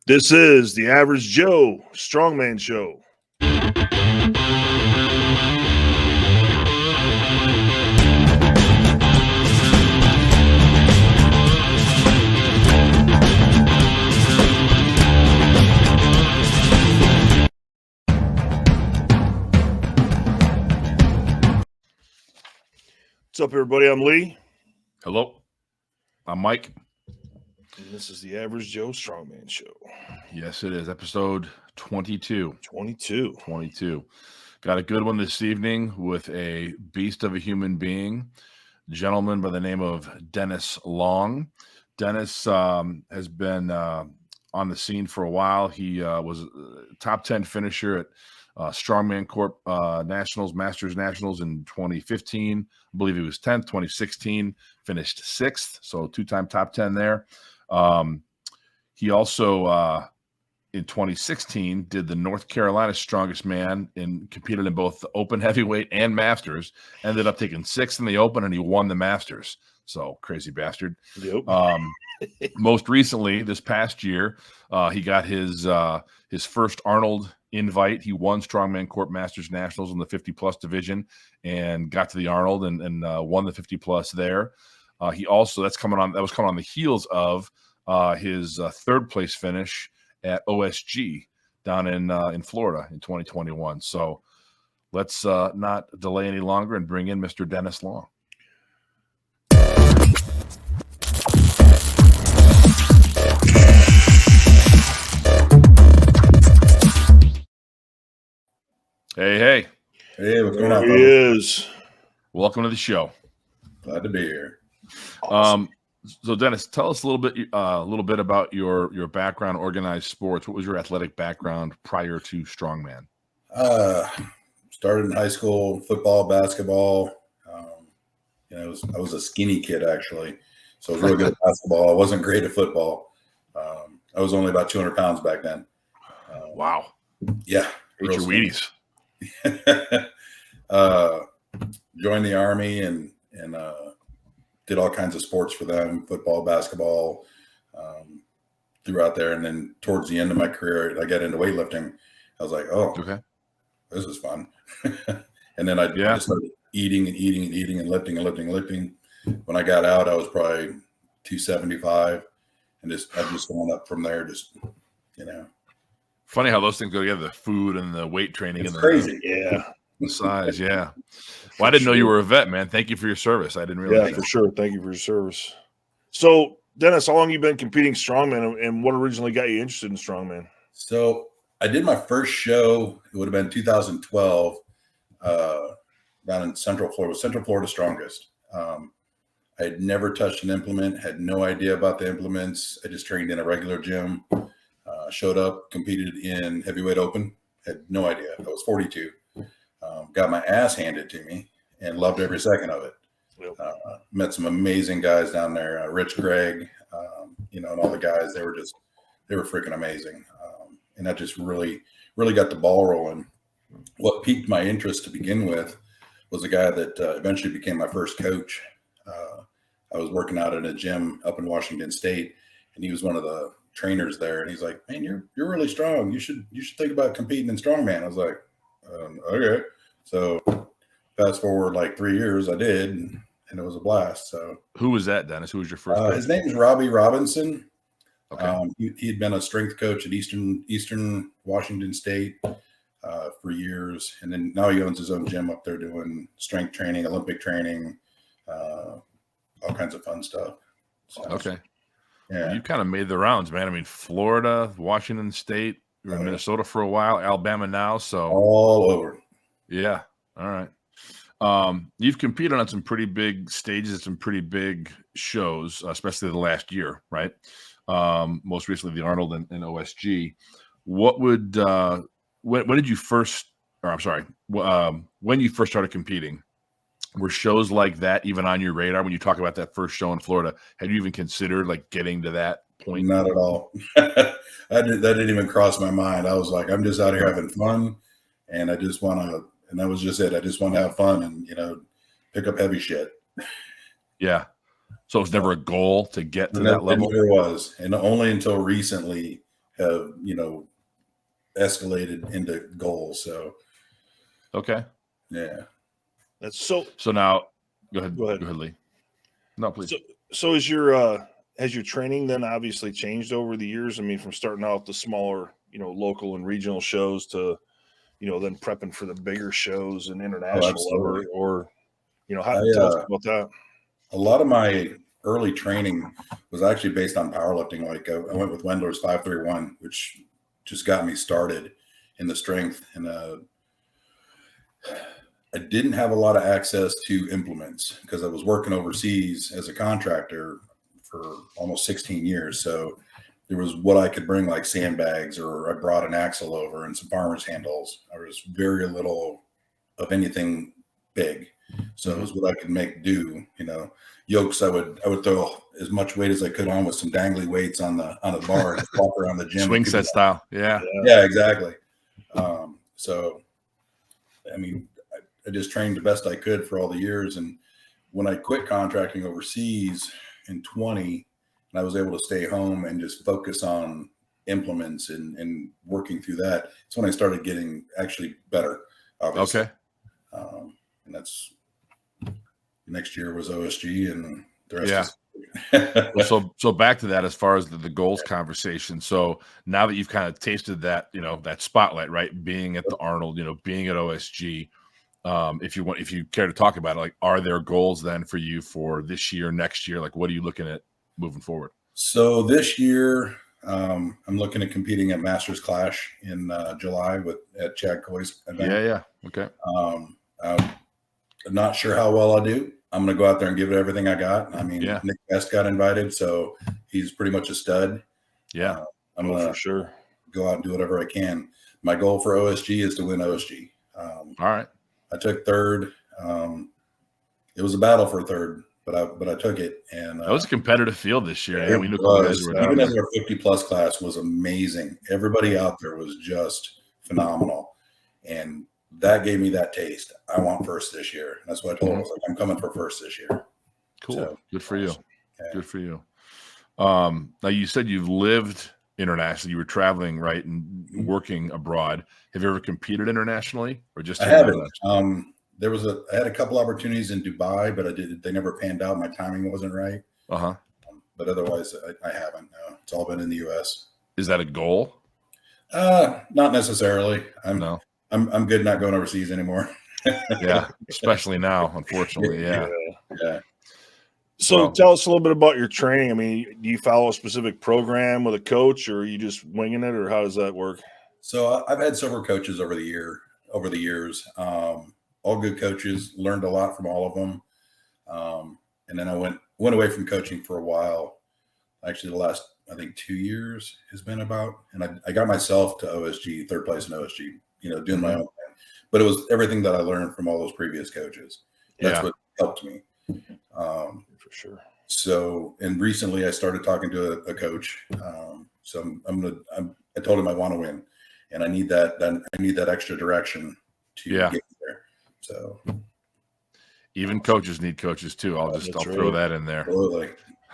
This is the Average Joe Strongman Show. What's up, everybody? I'm Lee. Hello. I'm Mike. And this is the Average Joe Strongman Show. Yes, it is. Episode 22. 22. Got a good one this evening with a beast of a human being, a gentleman by the name of Dennis Long. Dennis has been on the scene for a while. He was a top 10 finisher at Strongman Corp Nationals, Masters Nationals in 2015. I believe he was 10th. 2016, finished 6th, so two-time top 10 there. He also, in 2016, did the North Carolina Strongest Man and competed in both the Open Heavyweight and Masters. Ended up taking 6th in the Open, and he won the Masters. So, crazy bastard. Yep. Most recently, this past year, he got his first Arnold invite. He won Strongman Corp Masters Nationals in the 50-plus division and got to the Arnold and won the 50-plus there. He also that was coming on the heels of his third place finish at OSG down in Florida in 2021. So let's not delay any longer and bring in Mr. Dennis Long. Hey, what's going on? There he is. Welcome to the show. Glad to be here. Awesome. So Dennis, tell us a little bit about your background, organized sports. What was your athletic background prior to Strongman? Started in high school, football, basketball. I was a skinny kid actually, so I was really good at basketball. I wasn't great at football. I was only about 200 pounds back then. Wow. Yeah. Ate your Wheaties. Joined the Army and did all kinds of sports for them, football, basketball, throughout there. And then towards the end of my career, I got into weightlifting. I was like, oh, okay, this is fun. And then I just started eating and lifting. When I got out, I was probably 275 and I've just gone up from there, Funny how those things go together, the food and the weight training. It's crazy. The size, yeah. Well, I didn't know you were a vet, man. Thank you for your service. I didn't realize that. For sure. Thank you for your service. So, Dennis, how long have you been competing strongman, and what originally got you interested in strongman? So, I did my first show. It would have been 2012 down in Central Florida Strongest. I had never touched an implement, had no idea about the implements. I just trained in a regular gym. Showed up, competed in heavyweight open, had no idea. I was 42. Got my ass handed to me and loved every second of it. Yep. Met some amazing guys down there, Rich Gregg, and all the guys. They were freaking amazing. And that just really got the ball rolling. What piqued my interest to begin with was a guy that eventually became my first coach. I was working out in a gym up in Washington State, and he was one of the trainers there, and he's like, man, you're really strong. You should think about competing in strongman. I was like, okay. So fast forward like 3 years, I did, and it was a blast. So who was that, Dennis? Who was your first coach? His name is Robbie Robinson. Okay. He had been a strength coach at Eastern Washington State for years, and then now he owns his own gym up there doing strength training, Olympic training, all kinds of fun stuff. So, okay. Yeah. You kind of made the rounds, man. I mean, Florida, Washington State, you were in Minnesota for a while, Alabama now. So all over. Yeah. All right. You've competed on some pretty big stages, some pretty big shows, especially the last year, right? Most recently the Arnold and OSG. What would when did you first, or I'm sorry, when you first started competing, were shows like that even on your radar? When you talk about that first show in Florida, had you even considered like getting to that point? Not at all. That didn't even cross my mind. I was like, I'm just out here having fun, and I just want to, and that was just it. I just want to have fun and, pick up heavy shit. Yeah. So it was never a goal to get to that level? It never was. And only until recently have, escalated into goals. So, Okay. yeah. That's so. So now, go ahead. Go ahead. Go ahead, Lee. No, please. So has your training then obviously changed over the years? I mean, from starting out the smaller, local and regional shows to, then prepping for the bigger shows and international level, absolutely. or tell us about that. A lot of my early training was actually based on powerlifting. Like I went with Wendler's 531, which just got me started in the strength. And I didn't have a lot of access to implements because I was working overseas as a contractor for almost 16 years. So there was what I could bring, like sandbags, or I brought an axle over and some farmer's handles. There was very little of anything big. So it was what I could make do, yokes. I would throw as much weight as I could on with some dangly weights on the bar and walk around the gym. Swing set style. Yeah. Yeah, exactly. So, I mean, I just trained the best I could for all the years. And when I quit contracting overseas in 20, and I was able to stay home and just focus on implements and working through that, it's when I started getting actually better, obviously. Okay. And that's next year was OSG, and the rest is so back to that as far as the goals conversation. So now that you've kind of tasted that, that spotlight, right? Being at the Arnold, being at OSG, if you care to talk about it, like, are there goals then for you for this year, next year? Like, what are you looking at moving forward? So this year, I'm looking at competing at Masters Clash in July at Chad Coy's event. Yeah. Okay. I'm not sure how well I'll do. I'm going to go out there and give it everything I got. I mean, Nick Best got invited, so he's pretty much a stud. Yeah. I'm going to for sure go out and do whatever I can. My goal for OSG is to win OSG. All right. I took third. It was a battle for third, but I took it. And that was a competitive field this year. It was. Even in our 50+ class was amazing. Everybody out there was just phenomenal. And that gave me that taste. I want first this year. And that's what I told him. I was like, I'm coming for first this year. Cool. So, good for you. Yeah. Good for you. Now you said you've lived internationally. You were traveling, right, and working abroad. Have you ever competed internationally, or just? I haven't. I had a couple opportunities in Dubai, but they never panned out. My timing wasn't right. But otherwise, I haven't. No, it's all been in the U.S. Is that a goal? Not necessarily. No. I'm good not going overseas anymore. Yeah, especially now, unfortunately. Yeah. So tell us a little bit about your training. I mean, do you follow a specific program with a coach, or are you just winging it, or how does that work? So I've had several coaches over the years. All good coaches. Learned a lot from all of them. And then I went away from coaching for a while. Actually, the last, I think, 2 years has been about. And I got myself to OSG, third place in OSG. Doing my own thing. But it was everything that I learned from all those previous coaches. That's what helped me. For sure. So, and recently I started talking to a coach. So I told him I want to win, and I need that extra direction to get there. So even coaches need coaches too. I'll throw that in there. Absolutely.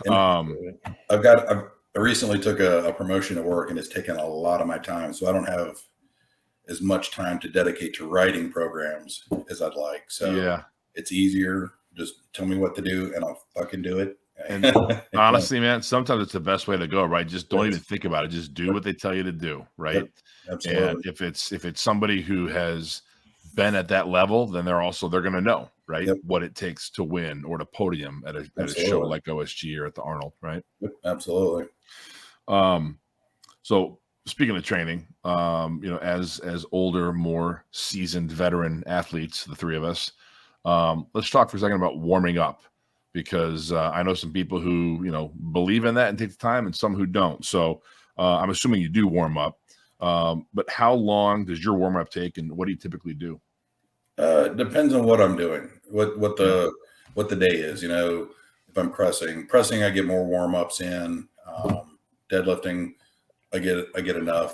I recently took a promotion at work, and it's taken a lot of my time. So I don't have as much time to dedicate to writing programs as I'd like. So it's easier. Just tell me what to do and I'll fucking do it. And honestly, man, sometimes it's the best way to go, right? Just don't even think about it. Just do what they tell you to do, right? Yep, absolutely. And if it's somebody who has been at that level, then they're going to know, right? What it takes to win or to podium at a show like OSG or at the Arnold, right? Yep, absolutely. So speaking of training, as older, more seasoned veteran athletes, the three of us, let's talk for a second about warming up, because I know some people who, believe in that and take the time, and some who don't. So I'm assuming you do warm up. But how long does your warm up take, and what do you typically do? It depends on what I'm doing, what the day is. If I'm pressing, I get more warm ups in. Deadlifting, I get enough.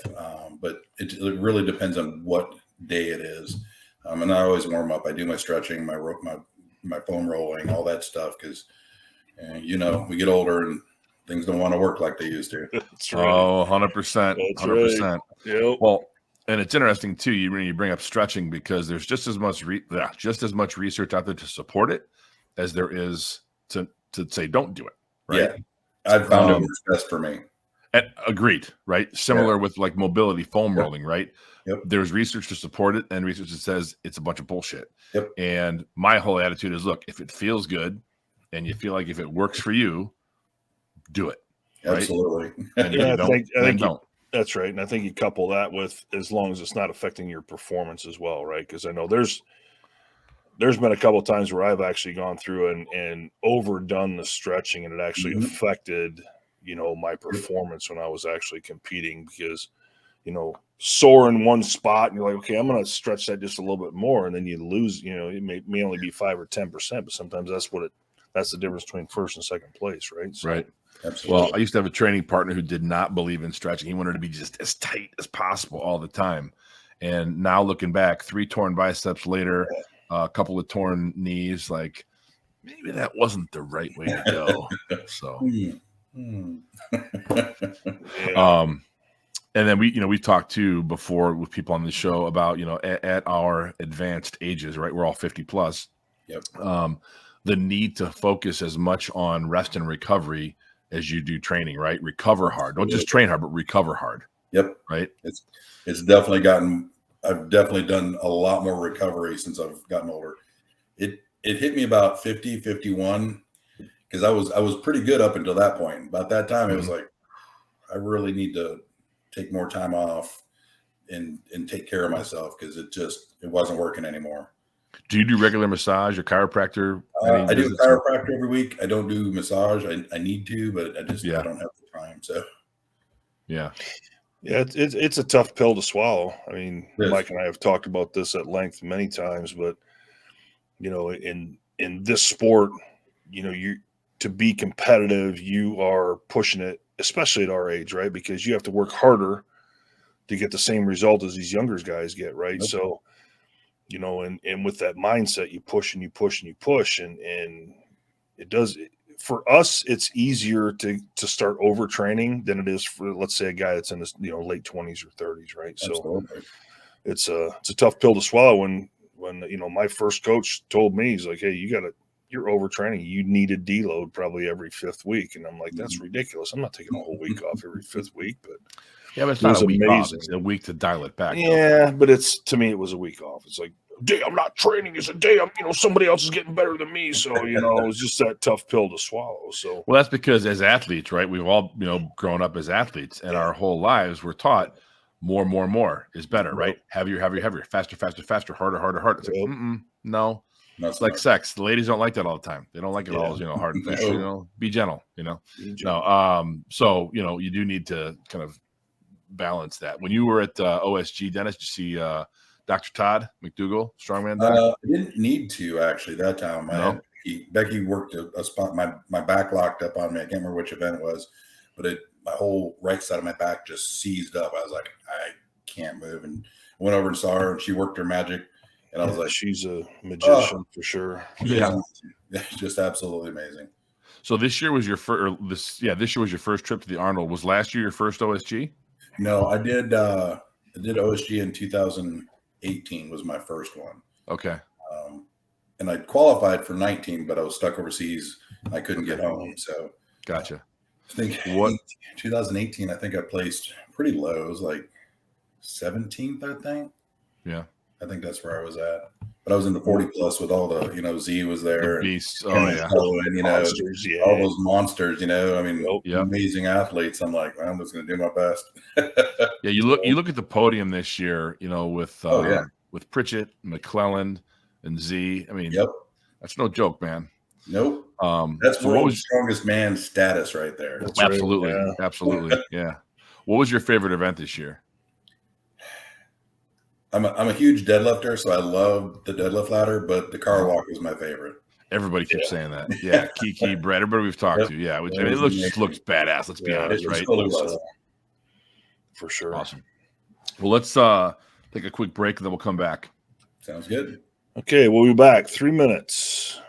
But it really depends on what day it is. And I always warm up. I do my stretching, my foam rolling, all that stuff, because we get older and things don't want to work like they used to. That's right. Oh, 100%. That's 100%. right. Yep. Well, and it's interesting too. You bring up stretching because there's just as much research out there to support it as there is to say don't do it. Right. Yeah, I've found it works best for me. Agreed. Right. Similar with like mobility foam rolling. Right. Yep. There's research to support it and research that says it's a bunch of bullshit. Yep. And my whole attitude is, look, if it feels good and you feel like if it works for you, do it. Right? Absolutely. And Yeah, I think don't. That's right. And I think you couple that with, as long as it's not affecting your performance as well, right? Because I know there's been a couple of times where I've actually gone through and overdone the stretching, and it actually affected, my performance when I was actually competing, because, sore in one spot and you're like, okay, I'm going to stretch that just a little bit more. And then you lose, it may only be 5 or 10%, but sometimes that's the difference between first and second place. Right. So, right. Absolutely. Well, I used to have a training partner who did not believe in stretching. He wanted to be just as tight as possible all the time. And now looking back, 3 torn biceps later, a couple of torn knees, like maybe that wasn't the right way to go. So, and then we've talked too before with people on the show about, at our advanced ages, right? We're all 50 plus. Yep. The need to focus as much on rest and recovery as you do training, right? Recover hard. Don't just train hard, but recover hard. Yep. Right. It's definitely I've definitely done a lot more recovery since I've gotten older. It hit me about 50, 51, because I was pretty good up until that point. About that time, it was like, I really need to take more time off and take care of myself, because it wasn't working anymore. Do you do regular massage or chiropractor? I do chiropractor every week. I don't do massage. I need to, but I don't have the time. So yeah, it's a tough pill to swallow. I mean, Mike and I have talked about this at length many times, but in this sport, to be competitive, you are pushing it, especially at our age, right? Because you have to work harder to get the same result as these younger guys get, right? Nope. So, and with that mindset, you push and you push and you push, and it does. For us, it's easier to start overtraining than it is for, let's say, a guy that's in his late 20s or 30s, right? Absolutely. So it's a tough pill to swallow when my first coach told me, he's like, hey, you're overtraining. You need a deload probably every 5th week. And I'm like, that's ridiculous. I'm not taking a whole week off every 5th week, but it's not a week off. It's a week to dial it back. Yeah, but to me, it was a week off. It's like, day I'm not training is a day I'm, somebody else is getting better than me. So, it was just that tough pill to swallow. So, well, that's because as athletes, right, we've all, grown up as athletes, and our whole lives we're taught more is better, right? Heavier, faster, harder. It's like, no. It's like sex. The ladies don't like that all the time. They don't like it all, hard and fast. Be gentle, No. So, you do need to kind of balance that. When you were at OSG, Dennis, did you see Dr. Todd McDougall, Strongman? I didn't need to, actually, that time. Becky worked a spot. My back locked up on me. I can't remember which event it was, but my whole right side of my back just seized up. I was like, I can't move, and I went over and saw her, and she worked her magic. And I was like, she's a magician for sure. Yeah, just absolutely amazing. So this year was your first. This year was your first trip to the Arnold. Was last year your first OSG? No, I did OSG in 2018 was my first one. Okay. And I qualified for 19, but I was stuck overseas. I couldn't get home. So gotcha. I think 2018, I think I placed pretty low. It was like 17th, I think. Yeah. I think that's where I was at. But I was in the 40 plus with all the, Z was there. The beasts. And, Monsters, all those monsters, I mean, amazing athletes. I'm like, I'm just going to do my best. Yeah. You look at the podium this year, with Pritchett, McClelland, and Z. I mean, that's no joke, man. Nope. That's world's strongest man status right there. Absolutely. Right. Yeah. Absolutely. Yeah. What was your favorite event this year? I'm a huge deadlifter, so I love the deadlift ladder, but the car walk is my favorite. Everybody keeps saying that. Yeah, Kiki, Brett, everybody we've talked to. Yeah, it looks badass. Let's be honest, right? For sure. Awesome. Well, let's take a quick break, and then we'll come back. Sounds good. Okay, we'll be back. 3 minutes.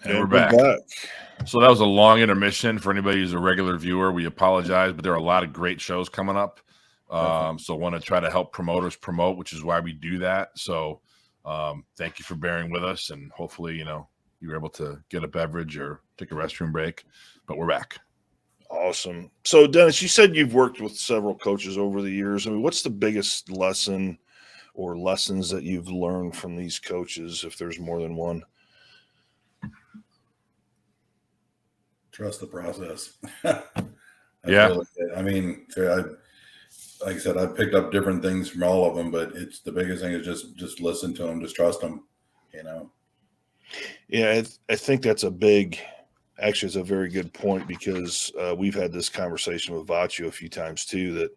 And we're back. So that was a long intermission for anybody who's a regular viewer. We apologize, but there are a lot of great shows coming up. So want to try to help promoters promote, which is why we do that. So thank you for bearing with us, and hopefully, you were able to get a beverage or take a restroom break, but we're back. Awesome. So Dennis, you said you've worked with several coaches over the years. I mean, what's the biggest lesson or lessons that you've learned from these coaches, if there's more than one? Trust the process. Yeah. I mean, like I said, I've picked up different things from all of them, but it's the biggest thing is just listen to them, just trust them, Yeah, I think that's actually, it's a very good point, because we've had this conversation with Vachu a few times too, that,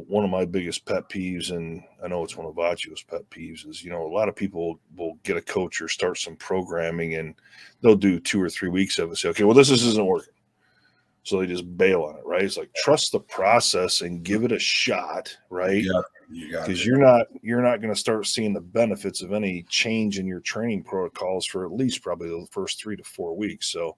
one of my biggest pet peeves, and I know it's one of Vachu's pet peeves, is, a lot of people will get a coach or start some programming and they'll do 2 or 3 weeks of it and say, okay, well, this isn't working. So they just bail on it, right? It's like, trust the process and give it a shot, right? Yeah, because you're not going to start seeing the benefits of any change in your training protocols for at least probably the first 3 to 4 weeks. So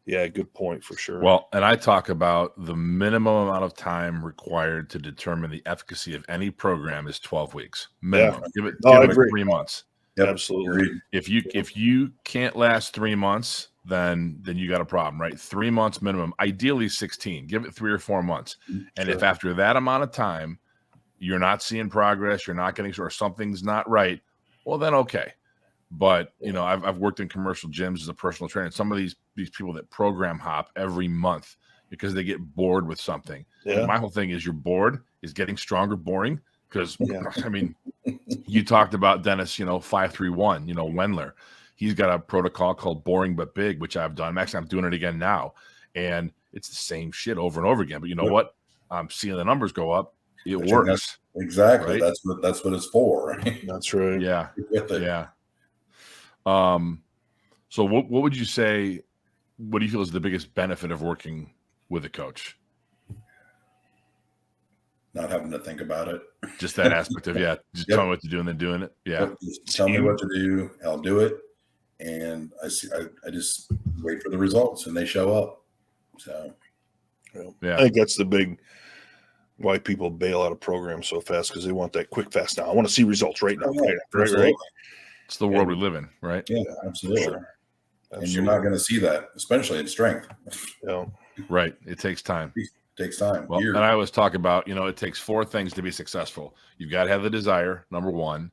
yeah, good point for sure. Well, and I talk about the minimum amount of time required to determine the efficacy of any program is 12 weeks minimum. Yeah. Give it 3 months. Yep. Absolutely. If you can't last 3 months, then you got a problem, right? 3 months minimum, ideally 16. Give it 3 or 4 months. And if after that amount of time you're not seeing progress, you're not getting sure something's not right, well then okay. But I've worked in commercial gyms as a personal trainer. Some of these people that program hop every month because they get bored with something. Yeah. My whole thing is, you're bored, is getting stronger boring? Because I mean, you talked about Dennis, 531, Wendler. He's got a protocol called Boring But Big, which I've done. Actually, I'm doing it again now. And it's the same shit over and over again. But you know what? I'm seeing the numbers go up. It works. Exactly. Right? That's what it's for. That's right. Yeah. With it. Yeah. So what would you say, what do you feel is the biggest benefit of working with a coach? Not having to think about it. Just that aspect of, just tell me what to do and then doing it. Yeah. Just tell me what to do. I'll do it. And I just wait for the results and they show up. So, I think that's the big why people bail out of programs so fast, because they want that quick, fast now. I want to see results right now. Right. It's the world we live in, right? Yeah, absolutely. Sure. And you're not going to see that, especially in strength. Right. It takes time. It takes time. Well, and I always talk about, it takes 4 things to be successful. You've got to have the desire, number 1.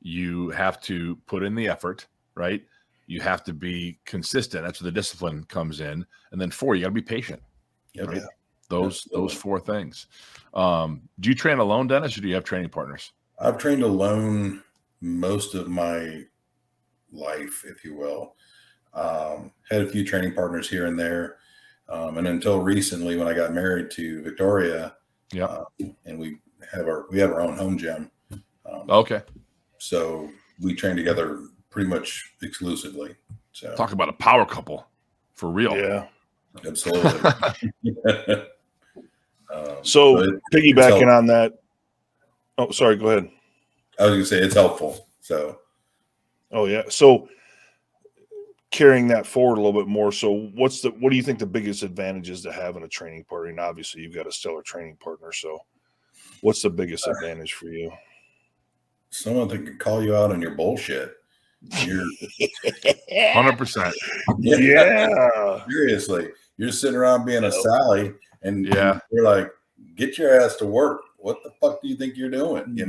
You have to put in the effort, right? You have to be consistent. That's where the discipline comes in. And then 4, you got to be patient. Yep. Right? Those 4 things. Do you train alone, Dennis, or do you have training partners? I've trained alone most of my life, if you will. Had a few training partners here and there. And until recently, when I got married to Victoria, and we have our own home gym. Okay. So we train together pretty much exclusively. So talk about a power couple for real. Yeah, absolutely. So piggybacking on that. Oh, sorry. Go ahead. I was going to say it's helpful. So. Oh yeah. So carrying that forward a little bit more. So what do you think the biggest advantage is to having a training partner? And obviously you've got a stellar training partner. So what's the biggest advantage for you? Someone that can call you out on your bullshit. You're 100%. Yeah. Seriously. You're sitting around being a Sally and you're like, get your ass to work. What the fuck do you think you're doing? Yeah.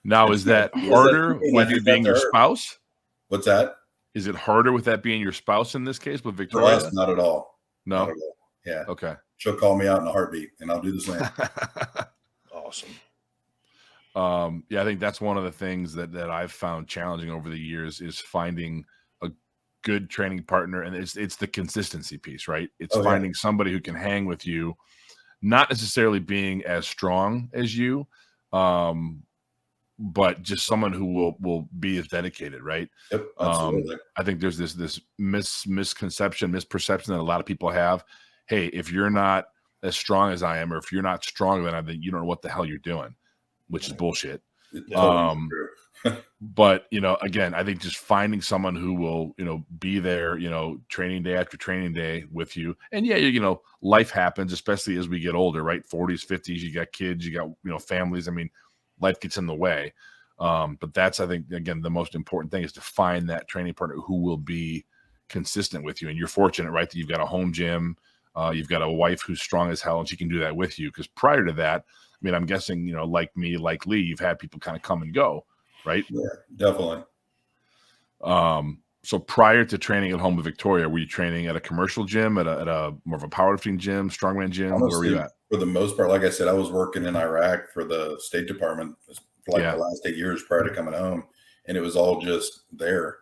Now, is that harder with it being your spouse? What's that? Is it harder with that being your spouse in this case with Victoria? For us, not at all. No. Not at all. Yeah. Okay. She'll call me out in a heartbeat and I'll do the same. Awesome. I think that's one of the things that I've found challenging over the years is finding a good training partner. And it's the consistency piece, right? It's finding somebody who can hang with you, not necessarily being as strong as you, but just someone who will be as dedicated, right? Yep, absolutely. I think there's this misperception that a lot of people have. Hey, if you're not as strong as I am, or if you're not stronger than I, then you don't know what the hell you're doing, which is bullshit. It's Yeah. totally true. But, again, I think just finding someone who will, be there, training day after training day with you. And yeah, life happens, especially as we get older, right? 40s, 50s, you got kids, you got, families. I mean, life gets in the way. But that's, I think, again, the most important thing is to find that training partner who will be consistent with you. And you're fortunate, right, that you've got a home gym. You've got a wife who's strong as hell and she can do that with you. Because prior to that, I mean, I'm guessing, like me, like Lee, you've had people kind of come and go. Right. Yeah, definitely. So prior to training at home with Victoria, were you training at a commercial gym, at a more of a powerlifting gym, strongman gym? Honestly, where were you at? For the most part, like I said, I was working in Iraq for the State Department for the last 8 years prior to coming home, and it was all just there.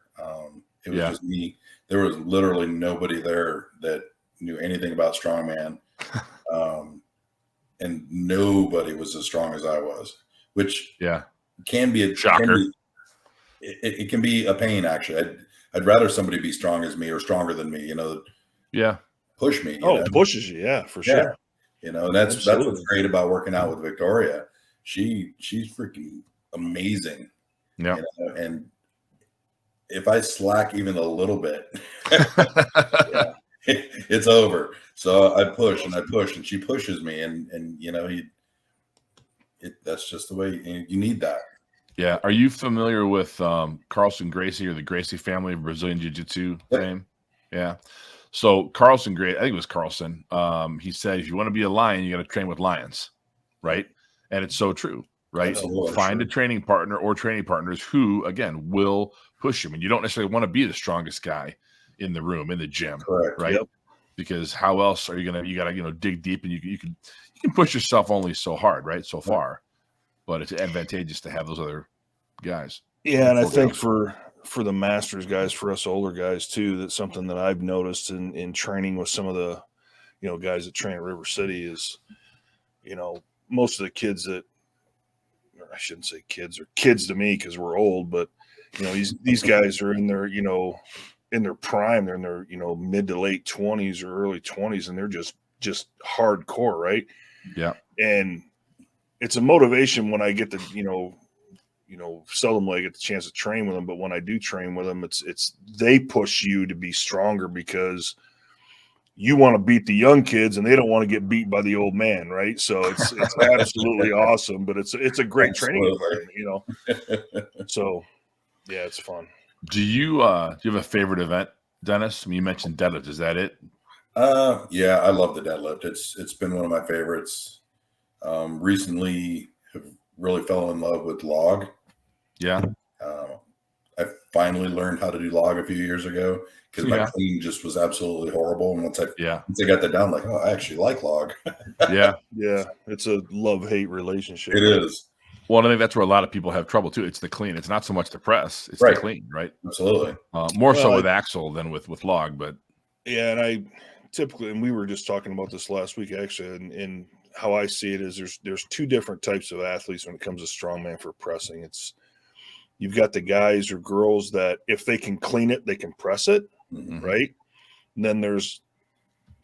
It was just me. There was literally nobody there that knew anything about strongman, and nobody was as strong as I was, which can be a shocker. It can be a pain, actually. I'd rather somebody be strong as me or stronger than me, push me. It pushes you, for sure. And that's what's great about working out with Victoria. She's freaking amazing. Yeah. And if I slack even a little bit, it's over. So I push and she pushes me, and that's just the way you need that. Yeah. Are you familiar with Carlson Gracie or the Gracie family of Brazilian Jiu-Jitsu fame? Yeah. So Carlson Gracie, I think it was Carlson. He said, if you want to be a lion, you got to train with lions, right? And it's so true, right? Find a training partner or training partners who, again, will push you. And you don't necessarily want to be the strongest guy in the room, in the gym, right? Yep. Because how else are you gonna? You gotta dig deep, and you can push yourself only so hard, right? So far. But it's advantageous to have those other guys. Yeah, and I think for the masters guys, for us older guys too, that's something that I've noticed in training with some of the, guys that train at River City is, most of the kids that, or I shouldn't say kids, or kids to me because we're old, but these guys are in their, in their prime, they're in their, mid to late 20s or early 20s, and they're just hardcore, right? Yeah. And it's a motivation when I get to, seldomly I get the chance to train with them, but when I do train with them, it's they push you to be stronger because you want to beat the young kids and they don't want to get beat by the old man, right? So it's absolutely awesome, but it's a great training environment, So yeah, it's fun. Do you have a favorite event, Dennis? I mean, you mentioned deadlift. Is that it? Yeah, I love the deadlift. It's been one of my favorites. Recently have really fell in love with log. Yeah. I finally learned how to do log a few years ago because my clean just was absolutely horrible. And once I got that down, like, oh, I actually like log. Yeah. It's a love-hate relationship. It is. Well, I think that's where a lot of people have trouble too. It's the clean. It's not so much the press. It's the clean, right? Absolutely. More so with axle than with log, but yeah. And I typically, and we were just talking about this last week actually, and how I see it is there's two different types of athletes when it comes to strongman for pressing. You've got the guys or girls that if they can clean it, they can press it, right? And then there's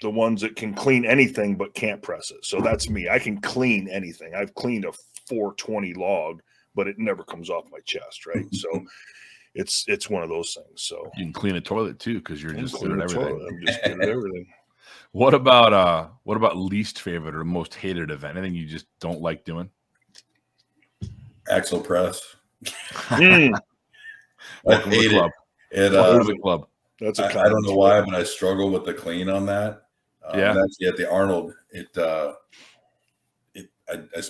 the ones that can clean anything but can't press it. So that's me. I can clean anything. I've cleaned a 420 log, but it never comes off my chest, right? So it's one of those things. So you can clean a toilet too because you're just good at everything. I'm just good at everything. What about least favorite or most hated event? Anything you just don't like doing? Axle press. Welcome to the club. Welcome to the club. That's I don't know why, but I struggle with the clean on that. Actually, at the Arnold, I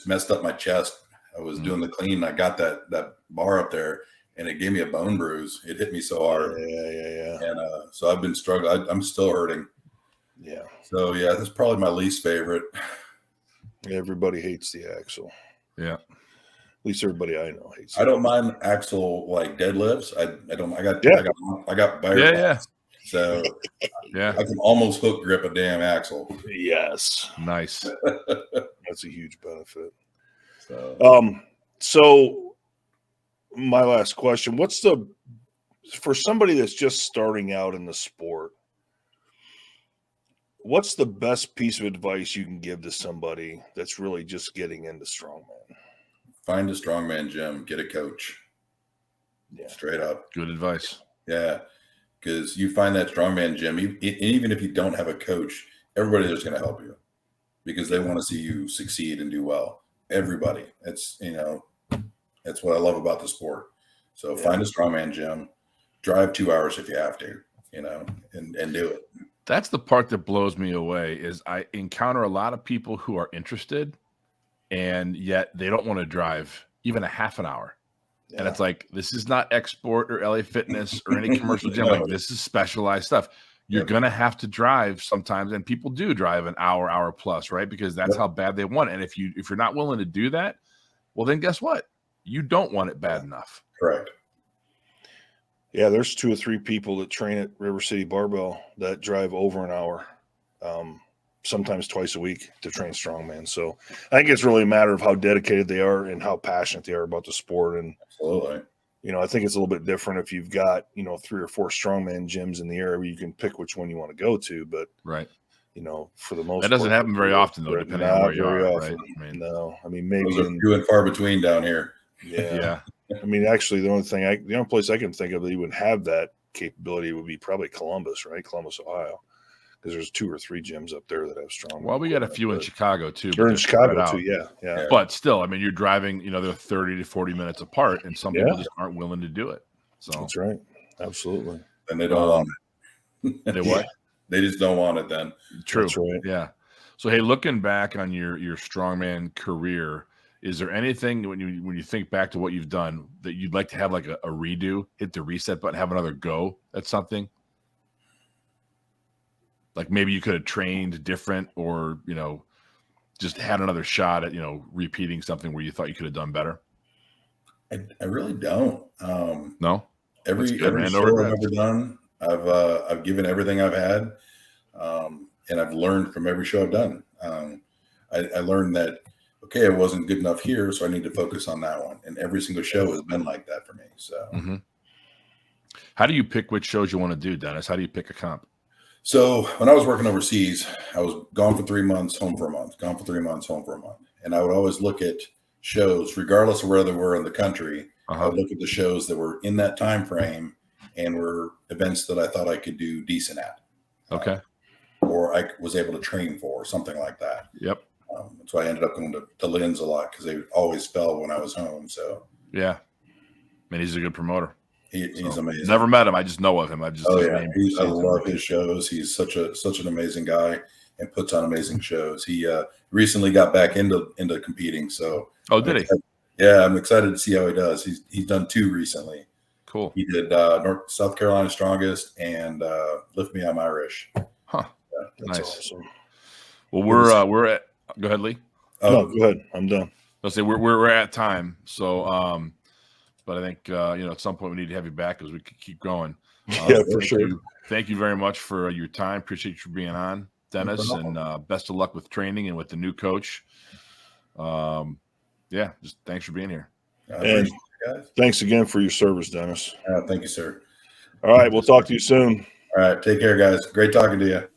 messed up my chest. I was doing the clean. I got that bar up there, and it gave me a bone bruise. It hit me so hard. Yeah. And so I've been struggling. I'm still hurting. Yeah. So yeah, that's probably my least favorite. Everybody hates the axle. Yeah. At least everybody I know hates. I don't mind axle like deadlifts. I got better. Yeah. So yeah, I can almost hook grip a damn axle. Yes. Nice. That's a huge benefit. So my last question, for somebody that's just starting out in the sport, what's the best piece of advice you can give to somebody that's really just getting into strongman? find a strongman gym, get a coach. Yeah. Straight up. Good advice. Yeah. Because you find that strongman gym, even if you don't have a coach, everybody there's going to help you because they want to see you succeed and do well. Everybody. That's what I love about the sport. So find a strongman gym, drive 2 hours if you have to, and do it. That's the part that blows me away is I encounter a lot of people who are interested and yet they don't want to drive even a half an hour. Yeah. And it's like, this is not Export or LA Fitness or any commercial gym. Like, this is specialized stuff. You're going to have to drive sometimes. And people do drive an hour plus, right? Because that's how bad they want it. And if you're not willing to do that, well, then guess what? You don't want it bad enough. Correct. Yeah, there's 2 or 3 people that train at River City Barbell that drive over an hour, sometimes twice a week to train strongman. So I think it's really a matter of how dedicated they are and how passionate they are about the sport. And absolutely, I think it's a little bit different if you've got 3 or 4 strongman gyms in the area where you can pick which one you want to go to. But right, for the most that doesn't happen very often though, depending on where you are. Right? I mean, maybe those are few and far between down here. Yeah. I mean, actually, the only place I can think of that you would have that capability would be probably Columbus, right? Columbus, Ohio, because there's 2 or 3 gyms up there that have strong. Well, we got a few in Chicago too. Or in Chicago too, yeah. But still, I mean, you're driving, they're 30 to 40 minutes apart, and some people just aren't willing to do it. So that's right, absolutely. And they don't want it. They what? They just don't want it then. True. That's right. Yeah. So hey, looking back on your strongman career, is there anything when you think back to what you've done that you'd like to have like a redo, hit the reset button, have another go at something? Like maybe you could have trained different or, just had another shot at, repeating something where you thought you could have done better? I really don't. No? Every show I've ever done, I've given everything I've had. And I've learned from every show I've done. I learned that, okay, I wasn't good enough here, so I need to focus on that one. And every single show has been like that for me. So How do you pick which shows you want to do, Dennis? How do you pick a comp? So when I was working overseas, I was gone for 3 months, home for a month, gone for 3 months, home for a month. And I would always look at shows, regardless of where they were in the country. I would look at the shows that were in that time frame and were events that I thought I could do decent at. Okay. Or I was able to train for, something like that. Yep. That's why I ended up going to Lynn's a lot because they always fell when I was home. So yeah, man, he's a good promoter. He's amazing. Never met him. I just know of him. I love his shows. He's such an amazing guy and puts on amazing shows. He recently got back into competing. So did he? Yeah, I'm excited to see how he does. He's done 2 recently. Cool. He did South Carolina Strongest and Lift Me I'm Irish. Huh. Yeah, nice. Awesome. Well, we're at. Go ahead, Lee. No, go ahead. I'm done. I'll say we're at time. So, but I think at some point we need to have you back because we could keep going. Yeah, for sure. Thank you very much for your time. Appreciate you being on, Dennis, and best of luck with training and with the new coach. Just thanks for being here. And thanks again for your service, Dennis. Thank you, sir. All right, we'll talk to you soon. All right, take care, guys. Great talking to you.